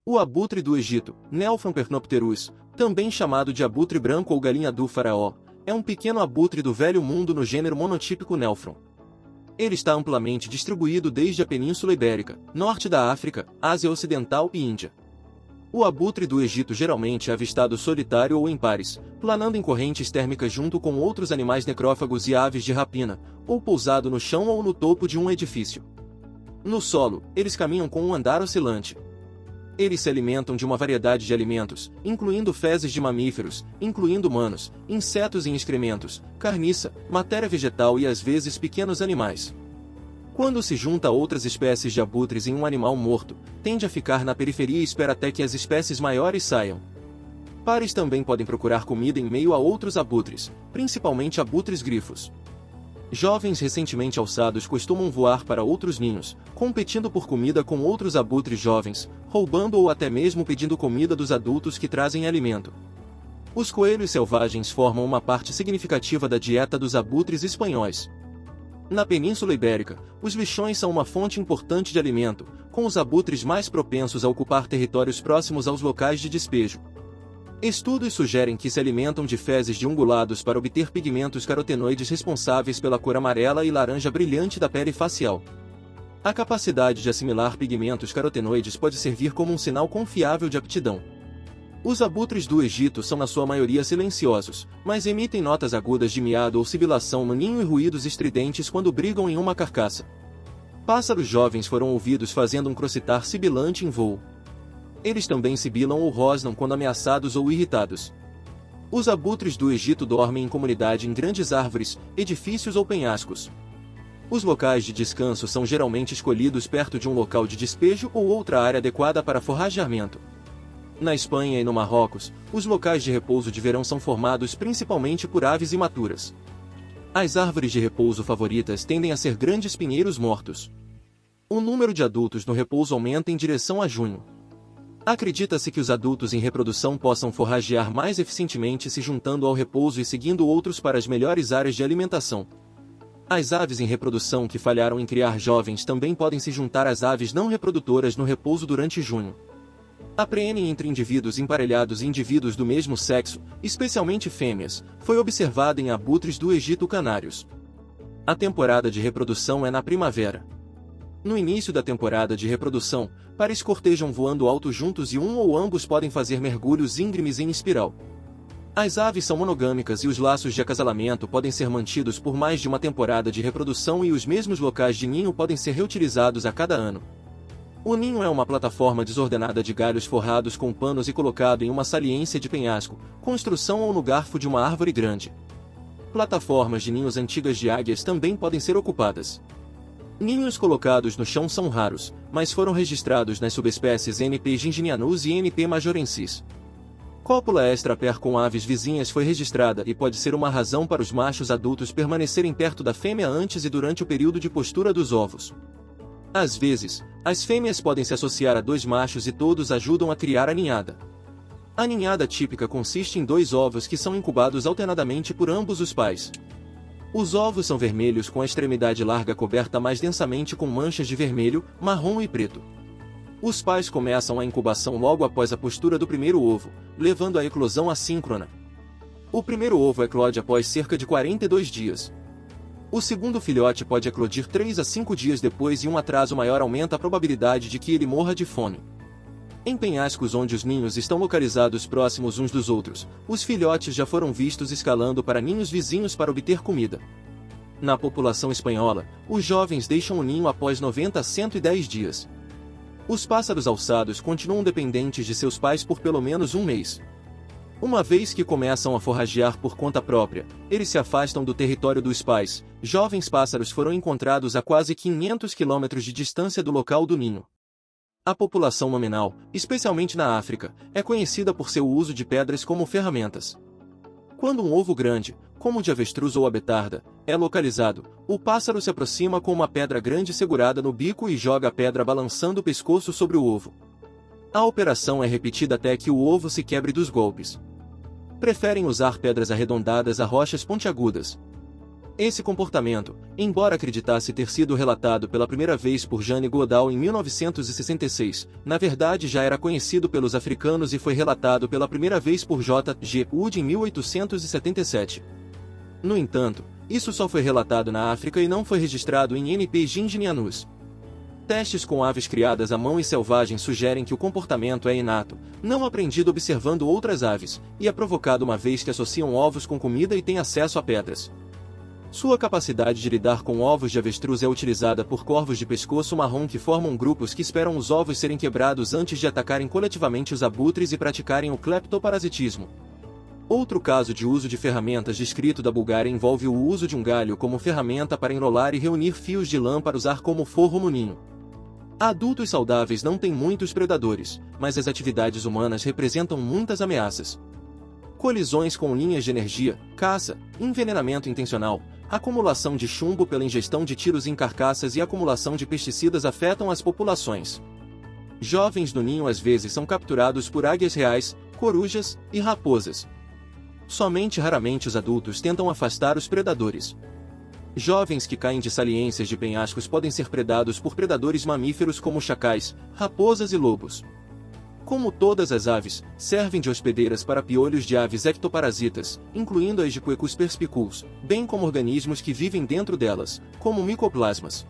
O abutre do Egito, Nelphron pernopterus, também chamado de abutre branco ou galinha do faraó, é um pequeno abutre do Velho Mundo no gênero monotípico Nelphron. Ele está amplamente distribuído desde a Península Ibérica, norte da África, Ásia Ocidental e Índia. O abutre do Egito geralmente é avistado solitário ou em pares, planando em correntes térmicas junto com outros animais necrófagos e aves de rapina, ou pousado no chão ou no topo de um edifício. No solo, eles caminham com um andar oscilante. Eles se alimentam de uma variedade de alimentos, incluindo fezes de mamíferos, incluindo humanos, insetos e excrementos, carniça, matéria vegetal e às vezes pequenos animais. Quando se junta a outras espécies de abutres em um animal morto, tende a ficar na periferia e espera até que as espécies maiores saiam. Pares também podem procurar comida em meio a outros abutres, principalmente abutres grifos. Jovens recentemente alçados costumam voar para outros ninhos, competindo por comida com outros abutres jovens, roubando ou até mesmo pedindo comida dos adultos que trazem alimento. Os coelhos selvagens formam uma parte significativa da dieta dos abutres espanhóis. Na Península Ibérica, os bichões são uma fonte importante de alimento, com os abutres mais propensos a ocupar territórios próximos aos locais de despejo. Estudos sugerem que se alimentam de fezes de ungulados para obter pigmentos carotenoides responsáveis pela cor amarela e laranja brilhante da pele facial. A capacidade de assimilar pigmentos carotenoides pode servir como um sinal confiável de aptidão. Os abutres do Egito são na sua maioria silenciosos, mas emitem notas agudas de miado ou sibilação no ninho e ruídos estridentes quando brigam em uma carcaça. Pássaros jovens foram ouvidos fazendo um crocitar sibilante em voo. Eles também sibilam ou rosnam quando ameaçados ou irritados. Os abutres do Egito dormem em comunidade em grandes árvores, edifícios ou penhascos. Os locais de descanso são geralmente escolhidos perto de um local de despejo ou outra área adequada para forrageamento. Na Espanha e no Marrocos, os locais de repouso de verão são formados principalmente por aves imaturas. As árvores de repouso favoritas tendem a ser grandes pinheiros mortos. O número de adultos no repouso aumenta em direção a junho. Acredita-se que os adultos em reprodução possam forragear mais eficientemente se juntando ao repouso e seguindo outros para as melhores áreas de alimentação. As aves em reprodução que falharam em criar jovens também podem se juntar às aves não reprodutoras no repouso durante junho. A preenem entre indivíduos emparelhados e indivíduos do mesmo sexo, especialmente fêmeas, foi observada em abutres do Egito canários. A temporada de reprodução é na primavera. No início da temporada de reprodução, pares cortejam voando alto juntos e um ou ambos podem fazer mergulhos íngremes em espiral. As aves são monogâmicas e os laços de acasalamento podem ser mantidos por mais de uma temporada de reprodução e os mesmos locais de ninho podem ser reutilizados a cada ano. O ninho é uma plataforma desordenada de galhos forrados com panos e colocado em uma saliência de penhasco, construção ou no garfo de uma árvore grande. Plataformas de ninhos antigas de águias também podem ser ocupadas. Ninhos colocados no chão são raros, mas foram registrados nas subespécies NP ginginianus e NP majorensis. Cópula extra-pair com aves vizinhas foi registrada e pode ser uma razão para os machos adultos permanecerem perto da fêmea antes e durante o período de postura dos ovos. Às vezes, as fêmeas podem se associar a dois machos e todos ajudam a criar a ninhada. A ninhada típica consiste em 2 ovos que são incubados alternadamente por ambos os pais. Os ovos são vermelhos com a extremidade larga coberta mais densamente com manchas de vermelho, marrom e preto. Os pais começam a incubação logo após a postura do primeiro ovo, levando à eclosão assíncrona. O primeiro ovo eclode após cerca de 42 dias. O segundo filhote pode eclodir 3 a 5 dias depois e um atraso maior aumenta a probabilidade de que ele morra de fome. Em penhascos onde os ninhos estão localizados próximos uns dos outros, os filhotes já foram vistos escalando para ninhos vizinhos para obter comida. Na população espanhola, os jovens deixam o ninho após 90 a 110 dias. Os pássaros alçados continuam dependentes de seus pais por pelo menos um mês. Uma vez que começam a forragear por conta própria, eles se afastam do território dos pais. Jovens pássaros foram encontrados a quase 500 quilômetros de distância do local do ninho. A população nominal, especialmente na África, é conhecida por seu uso de pedras como ferramentas. Quando um ovo grande, como o de avestruz ou a betarda, é localizado, o pássaro se aproxima com uma pedra grande segurada no bico e joga a pedra balançando o pescoço sobre o ovo. A operação é repetida até que o ovo se quebre dos golpes. Preferem usar pedras arredondadas a rochas pontiagudas. Esse comportamento, embora acreditasse ter sido relatado pela primeira vez por Jane Goodall em 1966, na verdade já era conhecido pelos africanos e foi relatado pela primeira vez por J. G. Wood em 1877. No entanto, isso só foi relatado na África e não foi registrado em NP Ginginianus. Testes com aves criadas à mão e selvagens sugerem que o comportamento é inato, não aprendido observando outras aves, e é provocado uma vez que associam ovos com comida e têm acesso a pedras. Sua capacidade de lidar com ovos de avestruz é utilizada por corvos de pescoço marrom que formam grupos que esperam os ovos serem quebrados antes de atacarem coletivamente os abutres e praticarem o cleptoparasitismo. Outro caso de uso de ferramentas descrito da Bulgária envolve o uso de um galho como ferramenta para enrolar e reunir fios de lã para usar como forro no ninho. Adultos saudáveis não têm muitos predadores, mas as atividades humanas representam muitas ameaças. Colisões com linhas de energia, caça, envenenamento intencional, acumulação de chumbo pela ingestão de tiros em carcaças e acumulação de pesticidas afetam as populações. Jovens no ninho às vezes são capturados por águias reais, corujas e raposas. Somente raramente os adultos tentam afastar os predadores. Jovens que caem de saliências de penhascos podem ser predados por predadores mamíferos como chacais, raposas e lobos. Como todas as aves, servem de hospedeiras para piolhos de aves ectoparasitas, incluindo as de Quercus perspicus, bem como organismos que vivem dentro delas, como micoplasmas.